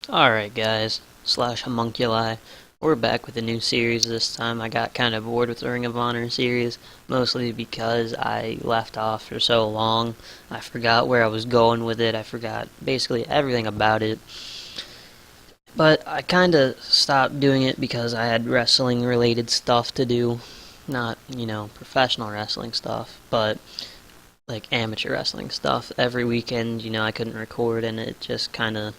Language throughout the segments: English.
Alright guys, slash homunculi, we're back with a new series this time. I got kind of bored with the Ring of Honor series, mostly because I left off for so long. I forgot where I was going with it, I forgot basically everything about it. But I kinda stopped doing it because I had wrestling related stuff to do. Not, professional wrestling stuff, but like amateur wrestling stuff. Every weekend, I couldn't record and it just kinda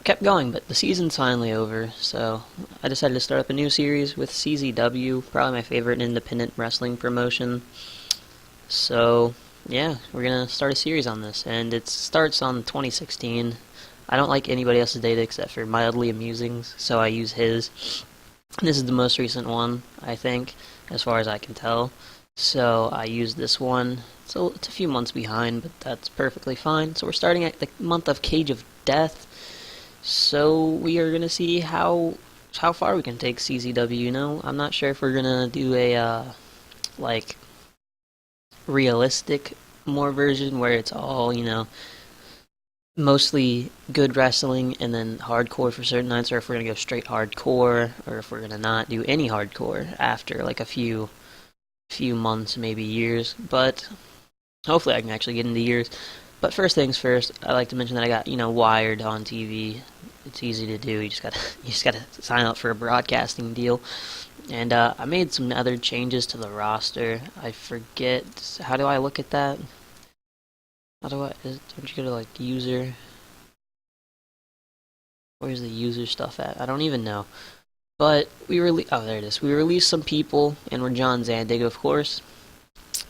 kept going, but the season's finally over, so I decided to start up a new series with CZW, probably my favorite independent wrestling promotion. So, yeah, we're gonna start a series on this, and it starts on 2016. I don't like anybody else's data except for Mildly Amusing's, so I use his. This is the most recent one, I think, as far as I can tell. So I use this one. So it's a few months behind, but that's perfectly fine. So we're starting at the month of Cage of Death. So we are gonna see how far we can take CZW. I'm not sure if we're gonna do a like realistic more version where it's all mostly good wrestling and then hardcore for certain nights, or if we're gonna go straight hardcore, or if we're gonna not do any hardcore after like a few months, maybe years. But hopefully I can actually get into years. But first things first, I like to mention that I got Wired on TV. It's easy to do. You just gotta sign up for a broadcasting deal. And I made some other changes to the roster. I forget, how do I look at that? Don't you go to like user? Where's the user stuff at? I don't even know. But there it is. We released some people, and we're John Zandig, of course,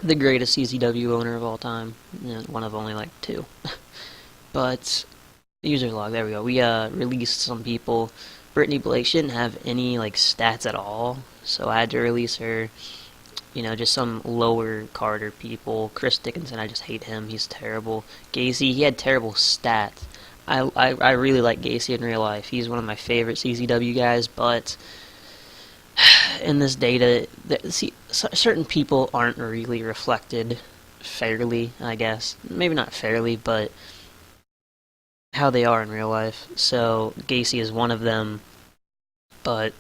the greatest CZW owner of all time. One of only like two. But user log, there we go. We released some people. Brittany Blake, she didn't have any like stats at all, so I had to release her. Just some lower Carter people. Chris Dickinson, I just hate him. He's terrible. Gacy, he had terrible stats. I really like Gacy in real life. He's one of my favorite CZW guys, but in this data, certain people aren't really reflected fairly, I guess. Maybe not fairly, but how they are in real life. So Gacy is one of them, but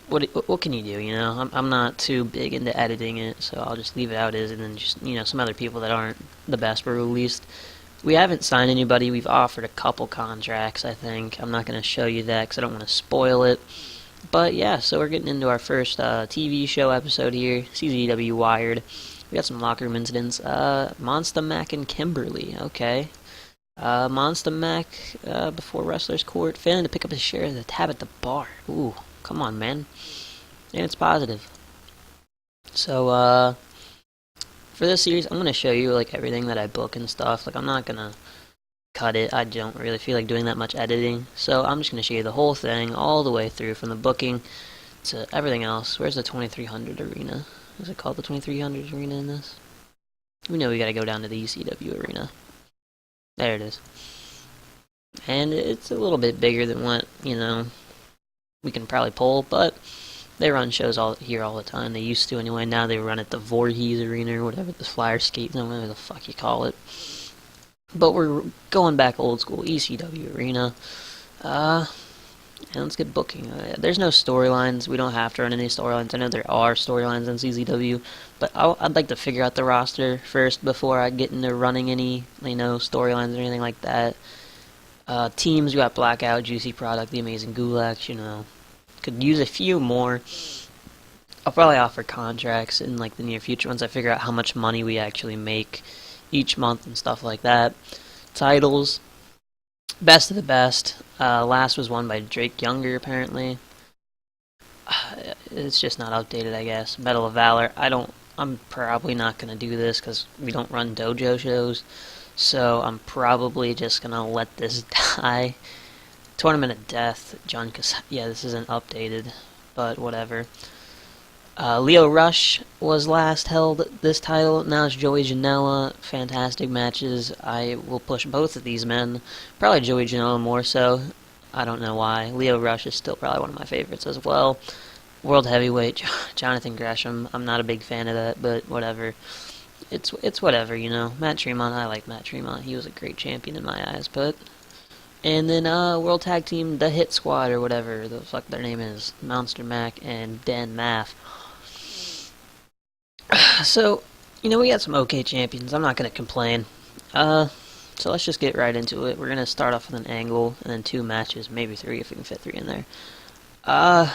what can you do? I'm not too big into editing it, so I'll just leave it out as, and then just some other people that aren't the best were released. We haven't signed anybody. We've offered a couple contracts, I think. I'm not going to show you that because I don't want to spoil it. But yeah, so we're getting into our first TV show episode here, CZW Wired. We got some locker room incidents. Monster Mac and Kimberly, okay. Monster Mac, before Wrestler's Court, failing to pick up his share of the tab at the bar. Ooh, come on, man. And it's positive. So, for this series, I'm going to show you, like, everything that I book and stuff. Like, I'm not going to cut it. I don't really feel like doing that much editing. So, I'm just going to show you the whole thing, all the way through, from the booking to everything else. Where's the 2300 arena? Is it called the 2300 arena in this? We know we got to go down to the ECW arena. There it is. And it's a little bit bigger than what, we can probably pull, but they run shows here all the time. They used to anyway. Now they run at the Voorhees Arena or whatever, the Flyer Skate, whatever the fuck you call it. But we're going back old school, ECW Arena. And let's get booking. There's no storylines. We don't have to run any storylines. I know there are storylines in CZW, but I'd like to figure out the roster first before I get into running any, storylines or anything like that. Teams, we got Blackout, Juicy Product, The Amazing Gulags, could use a few more. I'll probably offer contracts in, like, the near future once I figure out how much money we actually make each month and stuff like that. Titles, best of the best. Last was won by Drake Younger, apparently. It's just not updated, I guess. Medal of Valor, I'm probably not going to do this because we don't run dojo shows. So I'm probably just going to let this die. Tournament of Death, John yeah, this isn't updated, but whatever. Leo Rush was last held this title. Now it's Joey Janela. Fantastic matches. I will push both of these men. Probably Joey Janela more so. I don't know why. Leo Rush is still probably one of my favorites as well. World Heavyweight, Jonathan Gresham. I'm not a big fan of that, but whatever. It's whatever, Matt Tremont, I like Matt Tremont. He was a great champion in my eyes, but And then World Tag Team, the Hit Squad or whatever the fuck their name is, Monster Mac and Dan Math. So, we got some okay champions. I'm not gonna complain. So let's just get right into it. We're gonna start off with an angle and then 2 matches, maybe 3 if we can fit 3 in there. I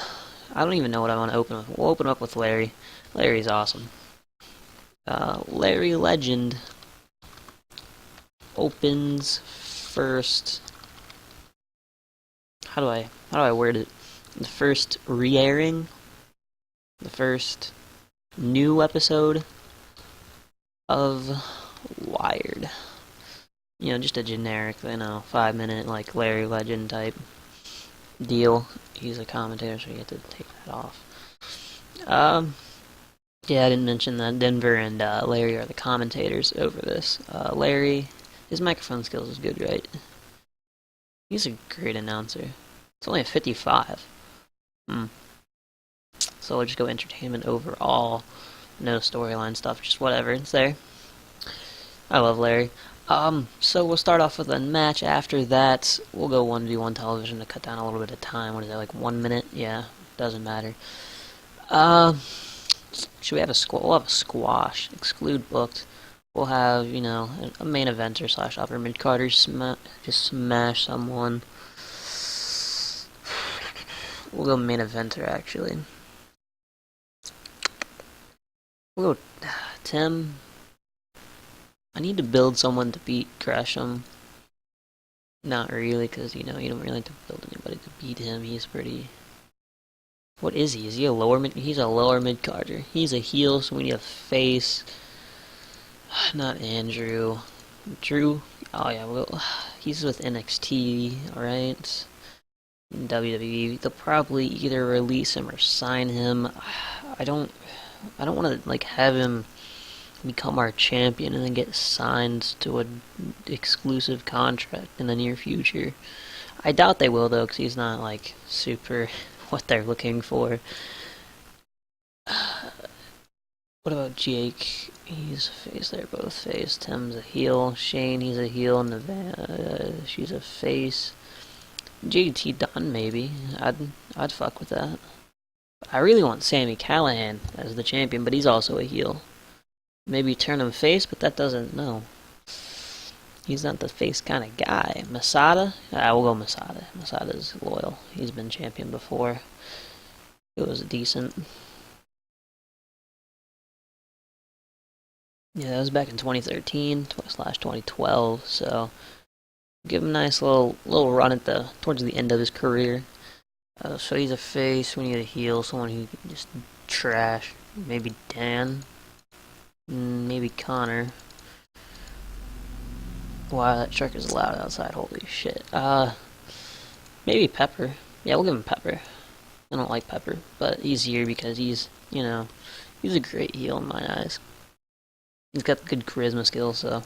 don't even know what I want to open with. We'll open up with Larry. Larry's awesome. Larry Legend opens first. How do I word it? The first re-airing, the first new episode of Wired. Just a generic, 5-minute like Larry Legend type deal. He's a commentator, so you get to take that off. Yeah, I didn't mention that Denver and Larry are the commentators over this. Larry, his microphone skills is good, right? He's a great announcer. It's only a 55. So we'll just go entertainment overall. No storyline stuff, just whatever. It's there. I love Larry. So we'll start off with a match. After that, we'll go 1v1 television to cut down a little bit of time. What is that, like 1 minute? Yeah, doesn't matter. Should we have a squash? We'll have a squash. Exclude booked. We'll have, a main eventer / upper mid-carder just smash someone. We'll go main eventer, actually. We'll go Tim. I need to build someone to beat Gresham. Not really, because, you don't really have to build anybody to beat him. He's pretty... What is he? Is he a lower mid? He's a lower mid-carder. He's a heel, so we need a face. Not Andrew. Drew? Oh, yeah, he's with NXT, alright? WWE. They'll probably either release him or sign him. I don't want to, have him become our champion and then get signed to an exclusive contract in the near future. I doubt they will, though, because he's not, super what they're looking for. What about Jake? He's a face. They're both face. Tim's a heel. Shane, he's a heel. Nevada, she's a face. JT Dunn, maybe. I'd fuck with that. I really want Sami Callihan as the champion, but he's also a heel. Maybe turn him face, but that doesn't... No. He's not the face kind of guy. Masada? We'll go Masada. Masada's loyal. He's been champion before. It was decent. Yeah, that was back in 2013 / 2012, so give him a nice little run at towards the end of his career. So he's a face. We need a heel, someone who can just trash. Maybe Dan. Maybe Connor. Wow, that truck is loud outside. Holy shit. Maybe Pepper. Yeah, we'll give him Pepper. I don't like Pepper, but he's here because he's, he's a great heel in my eyes. He's got good charisma skills, so.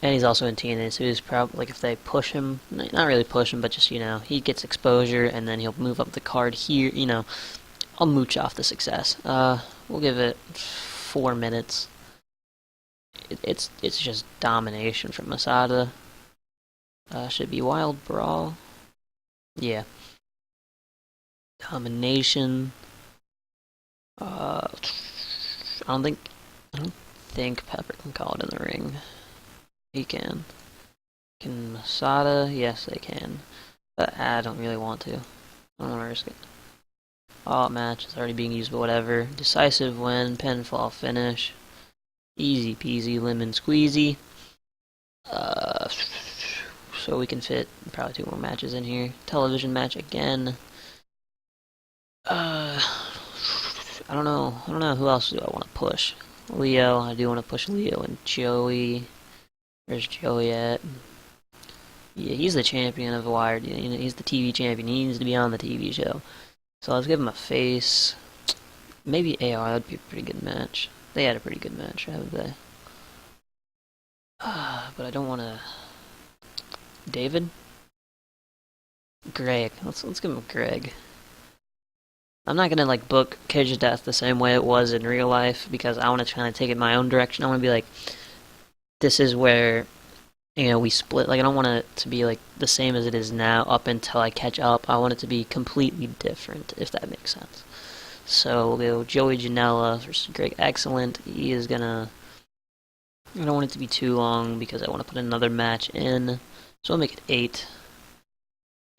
And he's also in TNA, so he's probably, if they push him, not really push him, but just, he gets exposure, and then he'll move up the card here, I'll mooch off the success. We'll give it 4 minutes. It's just domination from Masada. Should be Wild Brawl. Yeah. Domination. I don't think Pepper can call it in the ring. He can. Can Masada? Yes, they can. But I don't really want to. I don't want to risk it. All match is already being used, but whatever. Decisive win, pinfall finish. Easy peasy, lemon squeezy. So we can fit probably 2 more matches in here. Television match again. I don't know who else do I want to push. Leo, I do want to push Leo and Joey. Where's Joey at? Yeah, he's the champion of Wired. He's the TV champion. He needs to be on the TV show. So let's give him a face. Maybe AR, that'd be a pretty good match. They had a pretty good match, haven't they? But I don't want to... David? Greg. Let's give him Greg. I'm not gonna book Cage of Death the same way it was in real life because I want to kind of take it my own direction. I want to be like, this is where we split. Like, I don't want it to be like the same as it is now up until I catch up. I want it to be completely different, if that makes sense. So we'll go Joey Janela versus Greg Excellent. He is gonna. I don't want it to be too long because I want to put another match in. So I'll make it 8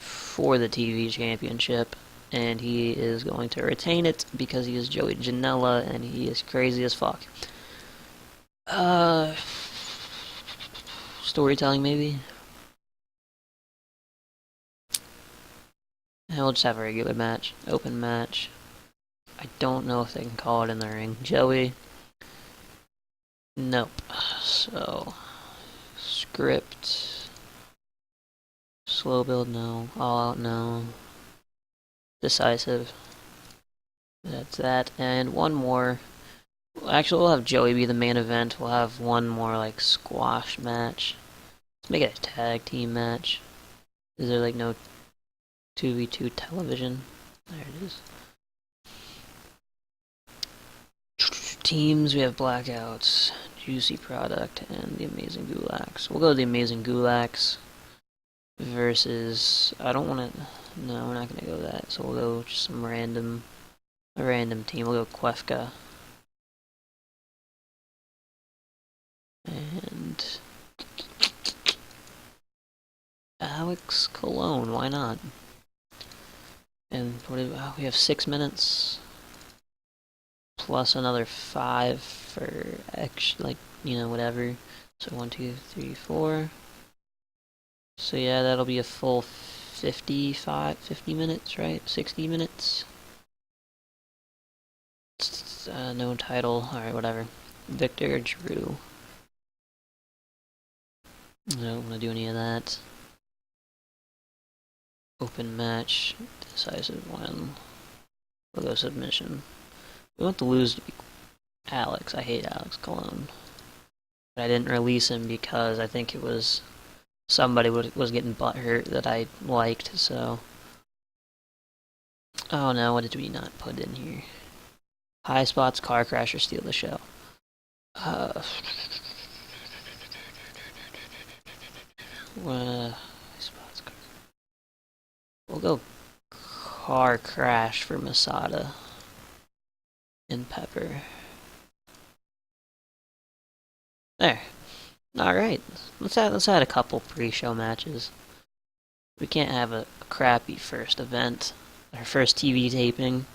for the TV championship. And he is going to retain it because he is Joey Janela and he is crazy as fuck. Storytelling maybe? And we'll just have a regular match. Open match. I don't know if they can call it in the ring. Joey. Nope. So, script. Slow build, no. All out, no. Decisive. That's that. And one more. Actually, we'll have Joey be the main event. We'll have one more, like, squash match. Let's make it a tag team match. Is there, like, no 2v2 television? There it is. Teams, we have Blackouts, Juicy Product, and the Amazing Gulags. We'll go with the Amazing Gulags versus... I don't want to... No, we're not going to go that. So we'll go just some random team. We'll go Kvefka. And... Alex Cologne, why not? And what do we have 6 minutes plus another 5 for extra, like, whatever. So 1, 2, 3, 4. So yeah, that'll be a full 50 minutes, right? 60 minutes. No title. Alright, whatever. Victor Drew. I don't want to do any of that. Open match. Decisive win. We'll go submission. We want to lose to be Alex. I hate Alex Cologne. But I didn't release him because I think it was somebody was getting butthurt that I liked, so... Oh no, what did we not put in here? High spots, car crash, or steal the show. High spots, car... We'll go car crash for Masada and Pepper. There. Alright. Let's add a couple pre-show matches. We can't have a crappy first event. Our first TV taping.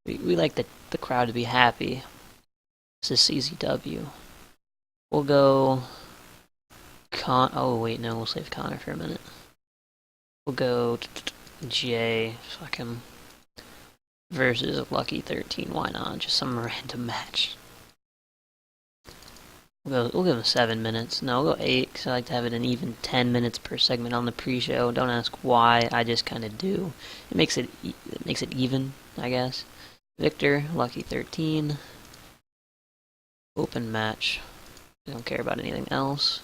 We like the crowd to be happy. This is CZW. We'll go... Oh, wait, no, we'll save Connor for a minute. We'll go Jay, fuck him, versus Lucky 13. Why not? Just some random match. We'll give him 7 minutes. No, we'll go 8, because I like to have it an even 10 minutes per segment on the pre-show. Don't ask why, I just kind of do. It makes it even, I guess. Victor, Lucky 13. Open match. We don't care about anything else.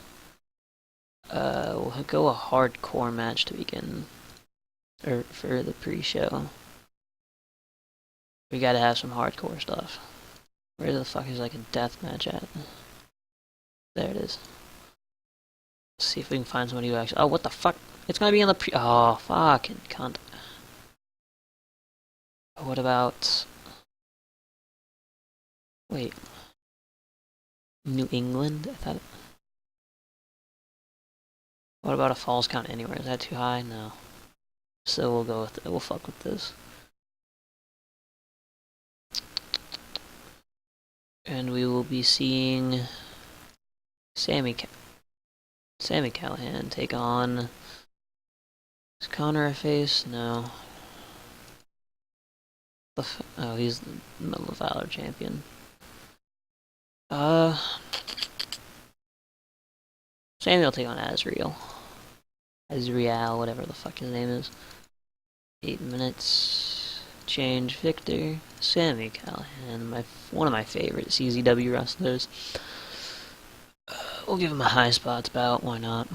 We'll go a hardcore match to begin. Or for the pre-show. We gotta have some hardcore stuff. Where the fuck is like a death match at? There it is. Let's see if we can find somebody who actually... Oh, what the fuck? It's gonna be on the pre... Oh, fucking cunt. What about... Wait. New England? I thought... What about a Falls Count Anywhere? Is that too high? No. So we'll go with it. We'll fuck with this. And we will be seeing... Sammy Callahan take on... Is Connor a face? No. Oh, he's the Medal of Valor champion. Sammy will take on Azriel. Azriel, whatever the fuck his name is. 8 minutes. Change Victor. Sammy Callahan, one of my favorite CZW wrestlers. We'll give him a high spots bout, why not?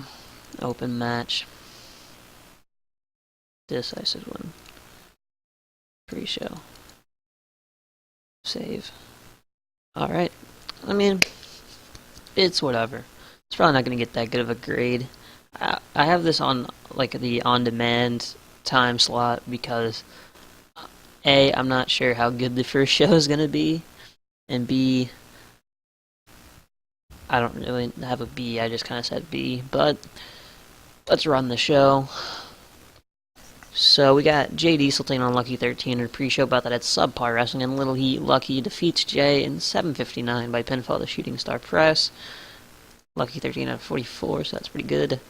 Open match. Decisive win. Pre-show. Save. Alright. I mean, it's whatever. It's probably not going to get that good of a grade. I have this on like the on-demand time slot because A, I'm not sure how good the first show is gonna be, and B, I don't really have a B. I just kind of said B, but let's run the show. So we got Jay Diesel taking on Lucky 13 in a pre-show about that at Subpar Wrestling, and Little Heat Lucky defeats Jay in 7:59 by pinfall the Shooting Star Press. Lucky 13 out of 44, so that's pretty good.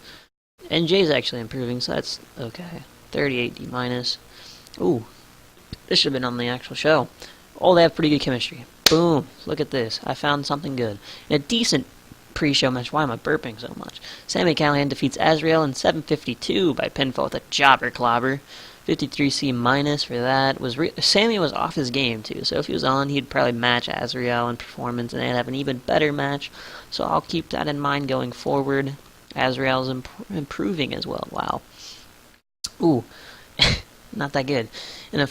And Jay's actually improving, so that's okay. 38 D minus. Ooh, this should have been on the actual show. Oh, they have pretty good chemistry. Boom, look at this. I found something good. In a decent pre-show match. Why am I burping so much? Sami Callihan defeats Azrael in 7:52 by pinfall with a jobber clobber. 53C minus for that. Sami was off his game too, so if he was on, he'd probably match Azrael in performance, and they'd have an even better match. So I'll keep that in mind going forward. Azrael's improving as well. Wow. Ooh, not that good. In a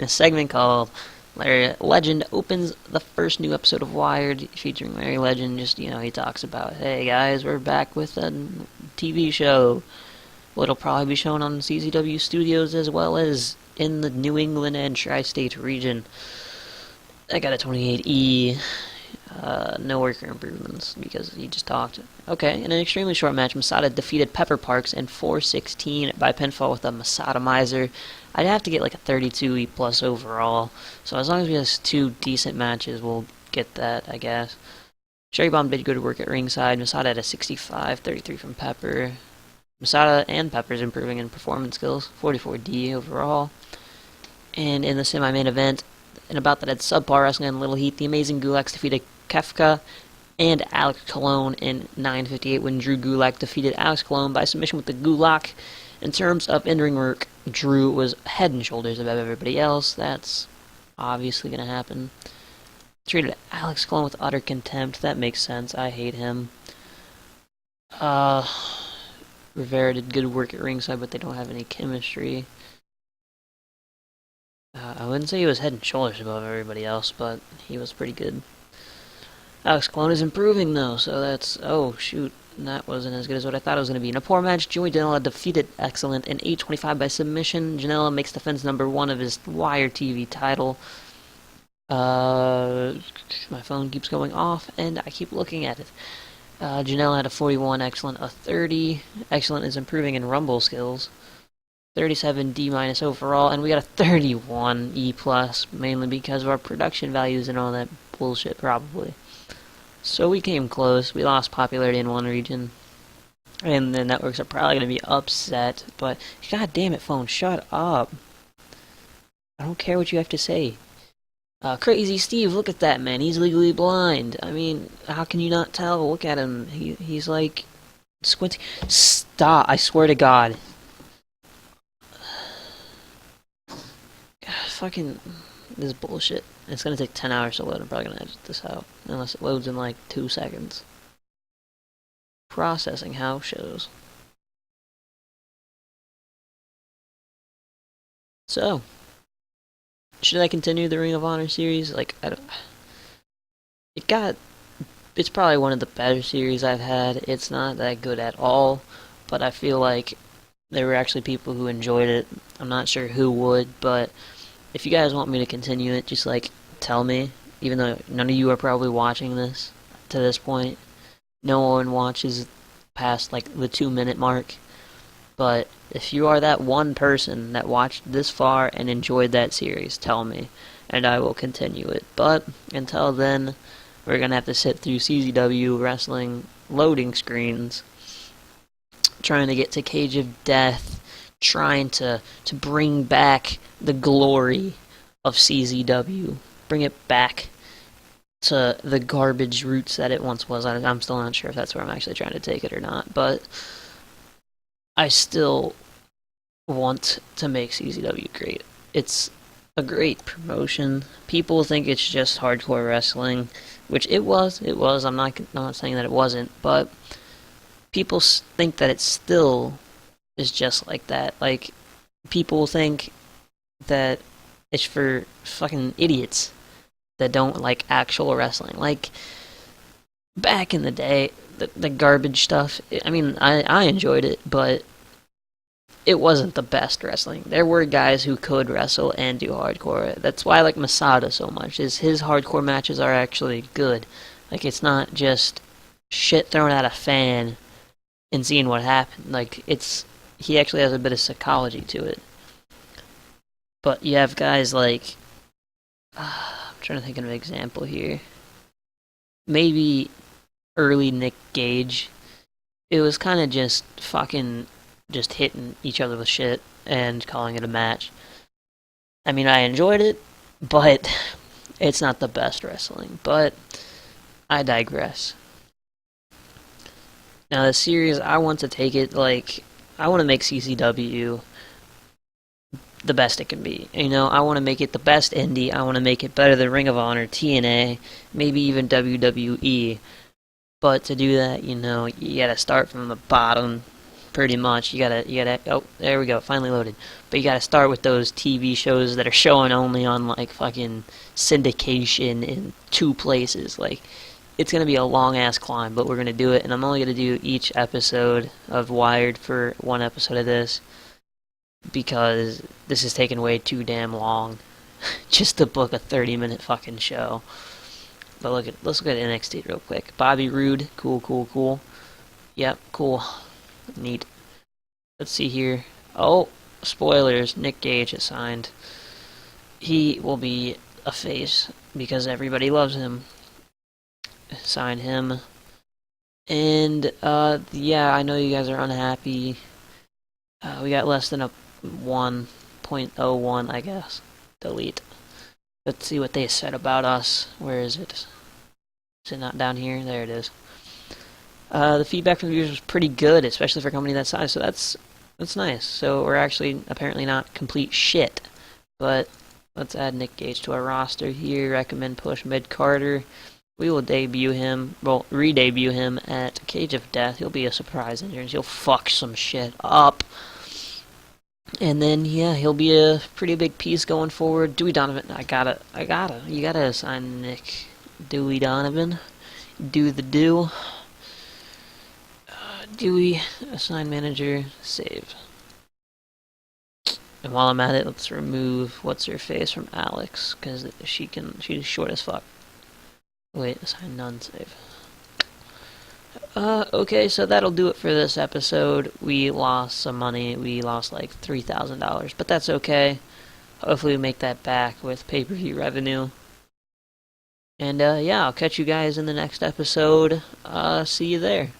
segment called Larry Legend opens the first new episode of Wired featuring Larry Legend. Just, he talks about, hey guys, we're back with a TV show. Well, it'll probably be shown on CZW Studios as well as in the New England and Tri-State region. I got a 28E. No worker improvements because he just talked. Okay, in an extremely short match, Masada defeated Pepper Parks in 4:16 by pinfall with a Masada Miser. I'd have to get like a 32E plus overall, so as long as we have two decent matches, we'll get that, I guess. Cherry Bomb did good work at ringside. Masada had a 65, 33 from Pepper. Masada and Pepper's improving in performance skills, 44D overall. And in the semi-main event, and about that at Subpar Wrestling and Little Heat, the Amazing Gulags defeated Kefka and Alex Colon in 9:58 when Drew Gulak defeated Alex Colon by submission with the Gulak. In terms of in-ring work, Drew was head and shoulders above everybody else. That's obviously going to happen. Treated Alex Colon with utter contempt. That makes sense. I hate him. Rivera did good work at ringside, but they don't have any chemistry. I wouldn't say he was head and shoulders above everybody else, but he was pretty good. Alex Colon is improving, though, so that's... Oh, shoot. That wasn't as good as what I thought it was going to be. In a poor match, Joey Janela defeated Excellent in 8:25 by submission. Janela makes defense number 1 of his Wire TV title. My phone keeps going off, and I keep looking at it. Janela had a 41, Excellent a 30. Excellent is improving in Rumble skills. 37 D minus overall, and we got a 31 E plus, mainly because of our production values and all that bullshit, probably. So we came close. We lost popularity in one region, and the networks are probably going to be upset, but god damn it, phone, shut up. I don't care what you have to say. Crazy Steve, look at that man, he's legally blind. I mean, how can you not tell? Look at him, he's like squinting. Stop, I swear to god. Fucking, this is bullshit. It's gonna take 10 hours to load. I'm probably gonna edit this out. Unless it loads in like 2 seconds. Processing house shows. So, should I continue the Ring of Honor series? Like, I don't... It's probably one of the better series I've had. It's not that good at all, but I feel like there were actually people who enjoyed it. I'm not sure who would, but if you guys want me to continue it, just like tell me. Even though none of you are probably watching this to this point, no one watches past like the 2-minute mark. But if you are that one person that watched this far and enjoyed that series, tell me, and I will continue it. But until then, we're gonna have to sit through CZW wrestling loading screens, trying to get to Cage of Death, trying to bring back the glory of CZW, bring it back to the garbage roots that it once was. I'm still not sure if that's where I'm actually trying to take it or not, but I still want to make CZW great. It's a great promotion. People think it's just hardcore wrestling, which it was. I'm not saying that it wasn't, but people think that it still is just like that. Like, people think that it's for fucking idiots that don't like actual wrestling. Like, back in the day, the garbage stuff, I mean, I enjoyed it, but it wasn't the best wrestling. There were guys who could wrestle and do hardcore. That's why I like Masada so much, is his hardcore matches are actually good. Like, it's not just shit thrown at a fan and seeing what happened. Like, he actually has a bit of psychology to it. But you have guys like, I'm trying to think of an example here. Maybe early Nick Gage. It was kind of just fucking just hitting each other with shit and calling it a match. I mean, I enjoyed it, but it's not the best wrestling. But I digress. Now, the series, I want to take it like, I want to make CZW the best it can be. You know, I want to make it the best indie. I want to make it better than Ring of Honor, TNA, maybe even WWE. But to do that, you know, you gotta start from the bottom, pretty much. Oh, there we go, finally loaded. But you gotta start with those TV shows that are showing only on, like, fucking syndication in 2 places. Like, it's gonna be a long-ass climb, but we're gonna do it, and I'm only gonna do each episode of Wired for 1 episode of this, because this is taking way too damn long just to book a 30-minute fucking show. But let's look at NXT real quick. Bobby Roode, cool. Yep, cool. Neat. Let's see here. Oh, spoilers. Nick Gage is signed. He will be a face because everybody loves him. Sign him. And, yeah, I know you guys are unhappy. We got less than a 1.01, I guess. Delete. Let's see what they said about us. Where is it? Is it not down here? There it is. The feedback from the viewers was pretty good, especially for a company that size, so that's nice. So we're actually apparently not complete shit. But let's add Nick Gage to our roster here. Recommend push Mid Carter. We will debut him, well, re-debut him at Cage of Death. He'll be a surprise entrance. He'll fuck some shit up. And then, yeah, he'll be a pretty big piece going forward. Dewey Donovan, you gotta assign Nick Dewey Donovan. Do the do. Dewey, assign manager, save. And while I'm at it, let's remove what's her face from Alex, because she's short as fuck. Wait, assign none, save. Okay, so that'll do it for this episode. We lost some money. We lost like $3,000, but that's okay. Hopefully we make that back with pay-per-view revenue. And, yeah, I'll catch you guys in the next episode. See you there.